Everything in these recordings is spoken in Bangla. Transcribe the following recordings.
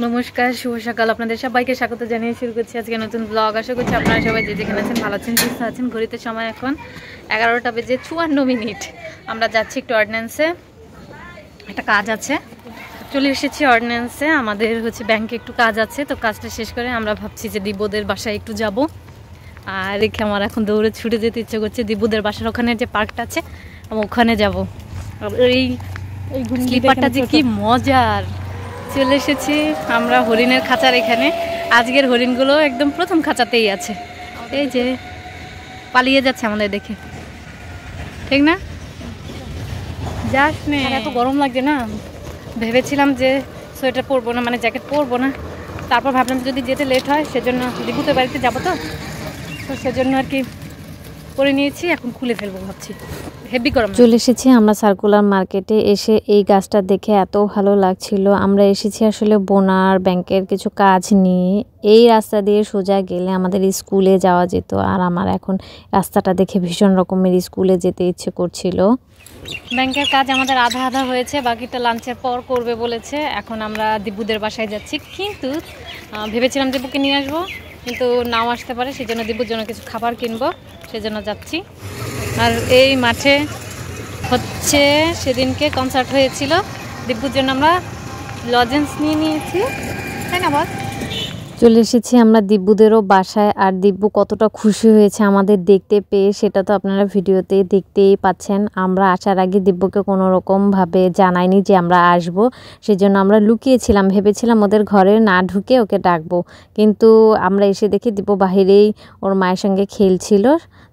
নমস্কার, শুভ সকাল। আপনাদের সবাইকে স্বাগত জানিয়ে শুরু করছি আজকে নতুন ব্লগ। আশা করছি আপনারা সবাই যে যেখানে আছেন ভালো আছেন, সুস্থ আছেন। ঘড়িতে সময় এখন 11টা বেজে 54 মিনিট। আমরা যাচ্ছি একটু অর্ডিন্যান্সে, একটা কাজ আছে। চলে এসেছি অর্ডিন্যান্সে, আমাদের ব্যাংকে একটু কাজ আছে। তো কাজটা শেষ করে আমরা ভাবছি যে দিব্যদের বাসায় একটু যাব। আর রেখে আমার এখন দৌড়ে ছুটে যেতে ইচ্ছে করছে। দিব্যদের বাসার ওখানে যে পার্কটা আছে, আমি ওখানে যাব। এই স্লিপারটা যে কি মজার। চলে এসেছি আমরা হরিণের খাঁচার এখানে। আজকের হরিণগুলো একদম প্রথম খাঁচাতেই আছে। এই যে পালিয়ে যাচ্ছে আমাদের দেখে, ঠিক না? যাস নে, এত গরম লাগছে না। ভেবেছিলাম যে সোয়েটার পরবো না, মানে জ্যাকেট পরবো না। তারপর ভাবলাম যদি যেতে লেট হয়, সেজন্য দিব্যুদের বাড়িতে যাবো, তো সেজন্য আর কি পরে নিয়েছি। এখন খুলে ফেলবো ভাবছি, হেভি গরম। চলে এসেছি আমরা সার্কুলার মার্কেটে। এসে এই গাছটা দেখে এত ভালো লাগছিল। আমরা এসেছি আসলে বোনার ব্যাংকের কিছু কাজ নিয়ে। এই রাস্তা দিয়ে সোজা গেলে আমাদের স্কুলে যাওয়া যেত। আর আমার এখন রাস্তাটা দেখে ভীষণ রকমের স্কুলে যেতে ইচ্ছে করছিল। ব্যাংকের কাজ আমাদের আধা আধা হয়েছে, বাকিটা লাঞ্চের পর করবে বলেছে। এখন আমরা দিব্যুদের বাসায় যাচ্ছি, কিন্তু ভেবেছিলাম দিব্যুকে নিয়ে আসবো, কিন্তু নাও আসতে পারে। সেই জন্য দিব্যুর জন্য কিছু খাবার কিনবো, সেজন্য যাচ্ছি। আর এই মাঠে সেদিনকে কনসার্ট হয়েছিল, দিব্যুর জন্য আমরা লজেন্স নিয়ে নিয়েছি, তাই না বল? চলে এসেছি আমরা দিব্যুদেরও বাসায়। আর দিব্যু কতটা খুশি হয়েছে আমাদের দেখতে পেয়ে, সেটা তো আপনারা ভিডিওতে দেখতেই পাচ্ছেন। আমরা আসার আগে দিব্যুকে কোনো রকমভাবে জানাইনি যে আমরা আসব, সেজন্য আমরা লুকিয়েছিলাম। ভেবেছিলাম ওদের ঘরে না ঢুকে ওকে ডাকবো, কিন্তু আমরা এসে দেখি দিব্যু বাহিরেই ওর মায়ের সঙ্গে খেলছিল।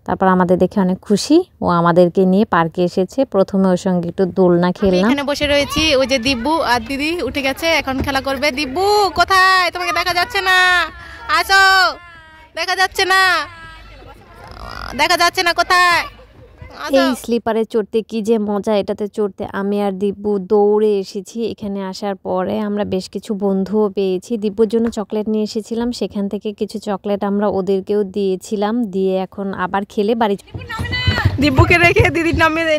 তারপর আমাদের দেখে অনেক খুশি, ও আমাদেরকে নিয়ে পার্কে এসেছে। প্রথমে ওর সঙ্গে একটু দোলনা খেললাম। এখানে বসে রয়েছি, ওই যে দিব্যু আর দিদি উঠে গেছে, এখন খেলা করবে। দিব্যু কোথায়? তোমাকে দেখা যাচ্ছে না, আসো। দেখা যাচ্ছে না, দেখা যাচ্ছে না, কোথায়? এই স্লিপারে চড়তে কি যে মজা, এটাতে চড়তে আমি আর দিব্যু দৌড়ে এসেছি। এখানে আসার পরে আমরা বেশ কিছু বন্ধুও পেয়েছি। দিব্যুর জন্য চকলেট নিয়ে এসেছিলাম, সেখান থেকে কিছু চকলেট আমরা ওদেরকেও দিয়েছিলাম। দিয়ে এখন আবার খেলে বাড়ি। দিব্যুকে রেখে দিদি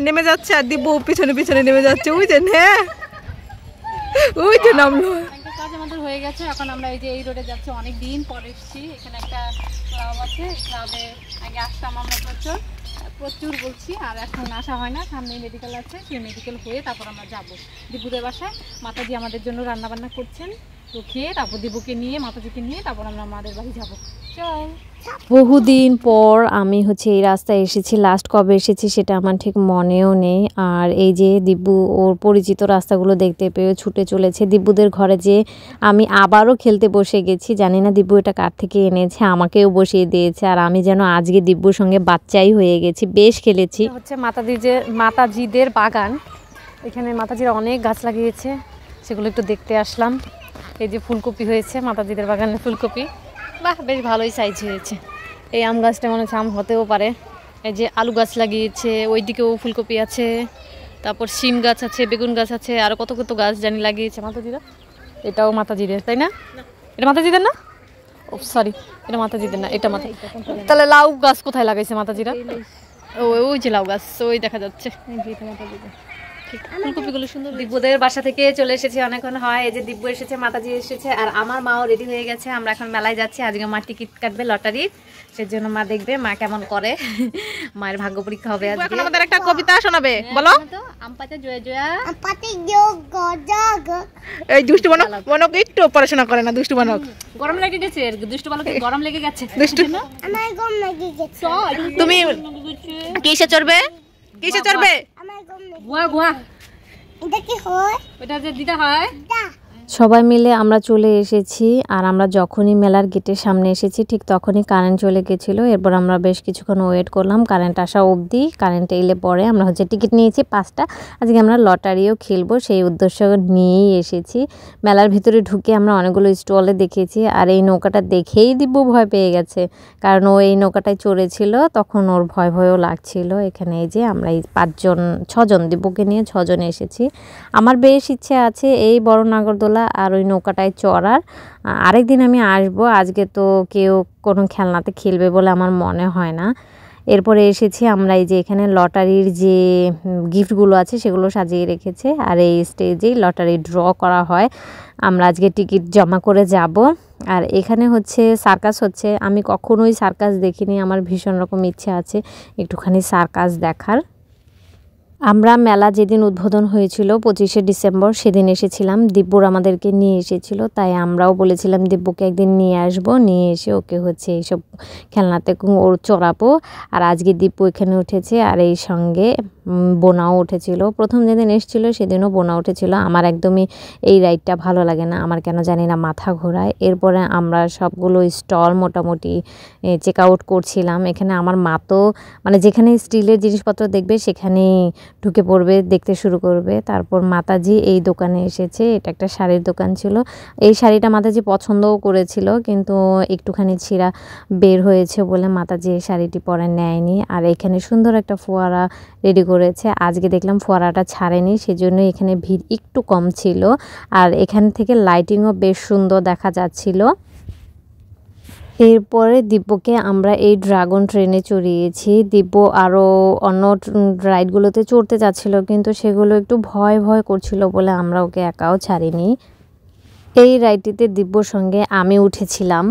নেমে যাচ্ছে, আর দিব্যু পিছনে পিছনে নেমে যাচ্ছে। বুঝছেন? হ্যাঁ, ওই যে নামলো। কাজ আমাদের হয়ে গেছে। এখন আমরা এই যে এই রোডে যাচ্ছি, অনেক দিন পর এসেছি। এখানে একটা ক্লাব আছে, ক্লাবে আগে আসতাম আমরা প্রচুর বলছি, আর এখন আসা হয় না। সামনে মেডিকেল আছে, সেই মেডিকেল হয়ে তারপর আমরা যাবো দিব্যুদের বাসায়। মাতাজি আমাদের জন্য রান্না বান্না করছেন, তো খেয়ে তারপর দিব্যুকে নিয়ে, মাতাজিকে নিয়ে তারপর আমরা আমাদের বাড়ি যাবো। চল। বহুদিন পর আমি এই রাস্তায় এসেছি। লাস্ট কবে এসেছি সেটা আমার ঠিক মনেও নেই। আর এই যে দিব্যু ওর পরিচিত রাস্তাগুলো দেখতে পেয়ে ছুটে চলেছে দিব্যুদের ঘরে। যে আমি আবারও খেলতে বসে গেছি, জানি না দিব্যু এটা কার থেকে এনেছে, আমাকেও বসিয়ে দিয়েছে। আর আমি যেন আজকে দিব্যুর সঙ্গে বাচ্চাই হয়ে গেছি, বেশ খেলেছি। মাতাজিদের বাগান, এখানে মাতাজিরা অনেক গাছ লাগিয়েছে, সেগুলো একটু দেখতে আসলাম। এই যে ফুলকপি হয়েছে মাতাজিদের বাগানে, ফুলকপি, বাহ, বেশ ভালোই সাইজ হয়েছে। এই আম গাছটা মনে হচ্ছে আম হতেও পারে। এই যে আলু গাছ লাগিয়েছে, ওইদিকেও ফুলকপি আছে, তারপর শিম গাছ আছে, বেগুন গাছ আছে, আরও কত কত গাছ জানি লাগিয়েছে মাতাজিরা। এটাও মাতাজিদের, তাই না? এটা মাতাজিদের না? ও সরি, এটা মাতাজিদের না, এটা মাতা। তাহলে লাউ গাছ কোথায় লাগাইছে মাতাজিরা? ওই যে লাউ গাছ, ওই দেখা যাচ্ছে। ফুলকপিগুলো সুন্দর। দিব্যুদের বাসা থেকে চলে এসেছি, অনেকক্ষণ হয়। এই যে দিব্যু এসেছে, মাতাজি এসেছে, আর আমার মাও রেডি হয়ে গেছে। আমরা এখন মেলায় যাচ্ছি। আজকে মা টিকিট কাটবে লটারির, সেজন্য মা দেখবে মা কেমন করে। মায়ের ভাগ্য পরীক্ষা হবে আজকে। এখন আমাদের একটা কবিতা শোনাবে, বলো। আমপাতে জয় জয়া, আমপাতে যোগ গজগ। এই দুষ্টু বানক একটু পড়াশোনা করে না, দুষ্টু বানক। গরম লেগে গেছে, দুষ্টু বানকের গরম লেগে গেছে। দুষ্টু, আমার গরম লেগে গেছে। তুমি কিসে চড়বে? কিসে চড়বে? গুয়া গুয়া, এটা কি হয়? ওটা যে দিতে হয়। সবাই মিলে আমরা চলে এসেছি। আর আমরা যখনই মেলার গেটের সামনে এসেছি, ঠিক তখনই কারেন্ট চলে গেছিলো। এরপর আমরা বেশ কিছুক্ষণ ওয়েট করলাম কারেন্ট আসা অবধি। কারেন্ট এলে পরে আমরা টিকিট নিয়েছি 5টা। আজকে আমরা লটারিও খেলবো, সেই উদ্দেশ্য নিয়েই এসেছি। মেলার ভিতরে ঢুকে আমরা অনেকগুলো স্টলে দেখেছি। আর এই নৌকাটা দেখেই দিব্যু ভয় পেয়ে গেছে, কারণ ও এই নৌকাটায় চড়েছিল, তখন ওর ভয় ভয়ও লাগছিল। এখানে এই যে আমরা এই 6জন দিব্যুকে নিয়ে 6জন এসেছি। আমার বেশ ইচ্ছে আছে এই বড় নাগরদোলা আর ওই নৌকাটায় চড়ার। আরেকদিন আমি আসবো, আজকে তো কেউ কোনো খেলনাতে খেলবে বলে আমার মনে হয় না। এরপরে এসেছি আমরা এই যে এখানে লটারির যে গিফটগুলো আছে সেগুলো সাজিয়ে রেখেছে, আর এই স্টেজেই লটারি ড্র করা হয়। আমরা আজকে টিকিট জমা করে যাব। আর এখানে হচ্ছে সার্কাস হচ্ছে, আমি কখনোই সার্কাস দেখিনি, আমার ভীষণ রকম ইচ্ছে আছে একটুখানি সার্কাস দেখার। আমরা মেলা যেদিন উদ্বোধন হয়েছিল 25শে ডিসেম্বর সেদিন এসেছিলাম, দিব্যুর আমাদেরকে নিয়ে এসেছিল, তাই আমরাও বলেছিলাম দিব্যুকে একদিন নিয়ে আসবো, নিয়ে এসে ওকে হচ্ছে এইসব খেলনাতে ওর চড়াবো। আর আজকে দিব্যু এখানে উঠেছে, আর এই সঙ্গে বোনাও উঠেছিল। প্রথম যেদিন এসেছিলো সেদিনও বোনা উঠেছিল। আমার একদমই এই রাইডটা ভালো লাগে না, আমার কেন জানি না মাথা ঘোরায়। এরপরে আমরা সবগুলো স্টল মোটামুটি চেক আউট করছিলাম। এখানে আমার মা তো মানে যেখানে স্টিলের জিনিসপত্র দেখবে সেখানেই ঢুকে পড়বে, দেখতে শুরু করবে। তারপর মাতাজি এই দোকানে এসেছে, এটা একটা শাড়ির দোকান ছিল। এই শাড়িটা মাতাজি পছন্দও করেছিল, কিন্তু একটুখানি ছিঁড়া বের হয়েছে বলে মাতাজি এই শাড়িটি পরে নেয়নি। আর এখানে সুন্দর একটা ফোয়ারা রেডি করেছে, আজকে দেখলাম ফোয়ারাটা ছাড়েনি, সেজন্য এখানে ভিড় একটু কম ছিল। আর এখান থেকে লাইটিংও বেশ সুন্দর দেখা যাচ্ছিল। এরপরে দিব্যকে আমরা এই ড্রাগন ট্রেনে চড়িয়েছি। দিব্য আরও অন্য রাইডগুলোতে চড়তে চাচ্ছিল, কিন্তু সেগুলো একটু ভয় ভয় করছিল বলে আমরা ওকে একাও ছাড়িনি। এই রাইডটিতে দিব্যর সঙ্গে আমি উঠেছিলাম।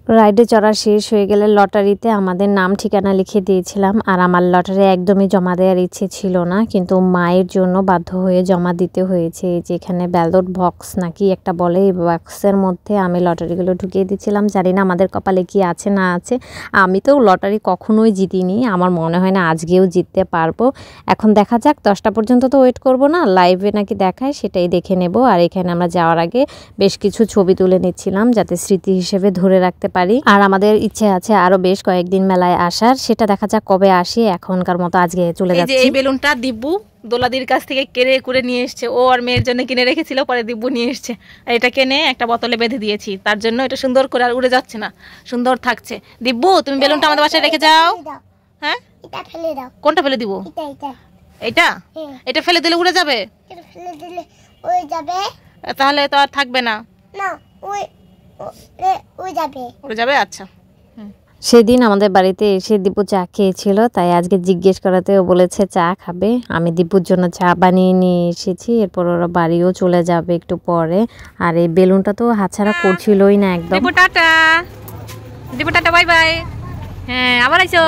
রাইডে চড়া শেষ হয়ে গেলে লটারিতে আমাদের নাম ঠিকানা লিখে দিয়েছিলাম, আর আমার লটারি একদমই জমা দেওয়ার ইচ্ছে ছিল না, কিন্তু মায়ের জন্য বাধ্য হয়ে জমা দিতে হয়েছে। যেখানে ব্যালট বক্স নাকি একটা বলে, এই বক্সের মধ্যে আমি লটারিগুলো ঢুকিয়ে দিচ্ছিলাম। জানি না আমাদের কপালে কি আছে না আছে, আমি তো লটারি কখনোই জিতিনি, আমার মনে হয় না আজকেও জিততে পারবো। এখন দেখা যাক, 10টা পর্যন্ত তো ওয়েট করব না, লাইভে নাকি দেখায় সেটাই দেখে নেব। আর এখানে আমরা যাওয়ার আগে বেশ কিছু ছবি তুলে নিচ্ছিলাম যাতে স্মৃতি হিসেবে ধরে রাখতে পারি। আর আমাদের ইচ্ছে আছে আরো বেশ কয়েকদিন মেলায় আসার, সেটা দেখা যাক কবে আসি। এখনকার মতো আজকে চলে যাচ্ছি। এই বেলুনটা দিব্যু দোলাদির কাছ থেকে কেড়ে করে নিয়ে এসছে, ও আর মেয়ের জন্য কিনে রেখেছিল, পরে দিব্যু নিয়ে এসছে। আর এটা কিনে একটা বোতলে বেঁধে দিয়েছি, তার জন্য এটা সুন্দর করে আর উড়ে যাচ্ছে না, সুন্দর থাকছে। দিব্যু তুমি বেলুনটা আমাদের বাসায় রেখে যাও। হ্যাঁ, এটা ফেলে দাও। কোনটা ফেলে দিব? এটা এটা ফেলে দিলে উড়ে যাবে, উড়ে যাবে, তাহলে তো আর থাকবে না। না, উড়ে যাবে। আচ্ছা, সেদিন আমাদের বাড়িতে এসে দিব্যু চা খেয়েছিল, তাই আজকে জিজ্ঞেস করাতে ও বলেছে চা খাবে। আমি দিব্যুর জন্য চা বানিয়ে নিয়ে এসেছি, এরপর ওরা বাড়িও চলে যাবে একটু পরে। আর এই বেলুনটা তো হাতছাড়া করছিলই না একদম। দিব্যু টাটা, দিব্যু টাটা, বাই বাই। হ্যাঁ, আবার আইসো।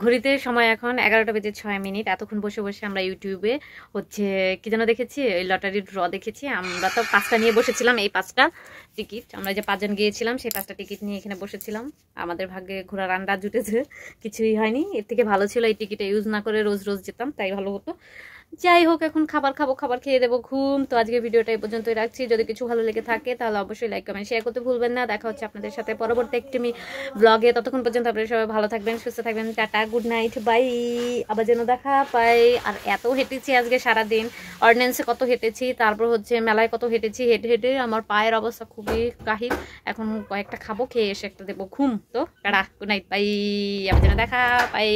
ঘড়িতে সময় এখন 11টা বেজে 6 মিনিট। এতক্ষণ বসে বসে আমরা ইউটিউবে হচ্ছে কি যেন দেখেছি, ওই লটারির ড্র দেখেছি। আমরা তো 5টা নিয়ে বসেছিলাম, এই 5টা টিকিট, আমরা যে 5 জন গিয়েছিলাম সেই 5টা টিকিট নিয়ে এখানে বসেছিলাম। আমাদের ভাগ্যে ঘোড়ার আন্ডা জুটেছে, কিছুই হয়নি। এর থেকে ভালো ছিল এই টিকিটে ইউজ না করে রোজ রোজ যেতাম, তাই ভালো হতো। যাই হোক, এখন খাবার খাবো, খাবার খেয়ে দেবো ঘুম। তো আজকে ভিডিওটা এই পর্যন্তই রাখছি। যদি কিছু ভালো লেগে থাকে তাহলে অবশ্যই লাইক কমেন্ট শেয়ার করতে ভুলবেন না। দেখা হচ্ছে আপনাদের সাথে পরবর্তী একটি ব্লগে। ততক্ষণ পর্যন্ত আপনারা সবাই ভালো থাকবেন, সুস্থ থাকবেন। Tata, good night, bye. আবার যেন দেখা পাই। আর এত হেঁটেছি আজকে সারাদিন, অর্ডিন্যান্সে কত হেঁটেছি, তারপর হচ্ছে মেলায় কত হেঁটেছি, হেঁটে হেঁটে আমার পায়ের অবস্থা খুবই কাহিল। এখন কয়েকটা খাবো, খেয়ে এসে একটা দেবো ঘুম। তো টাটা, গুড নাইট, বাই। আবার যেন দেখা পাই।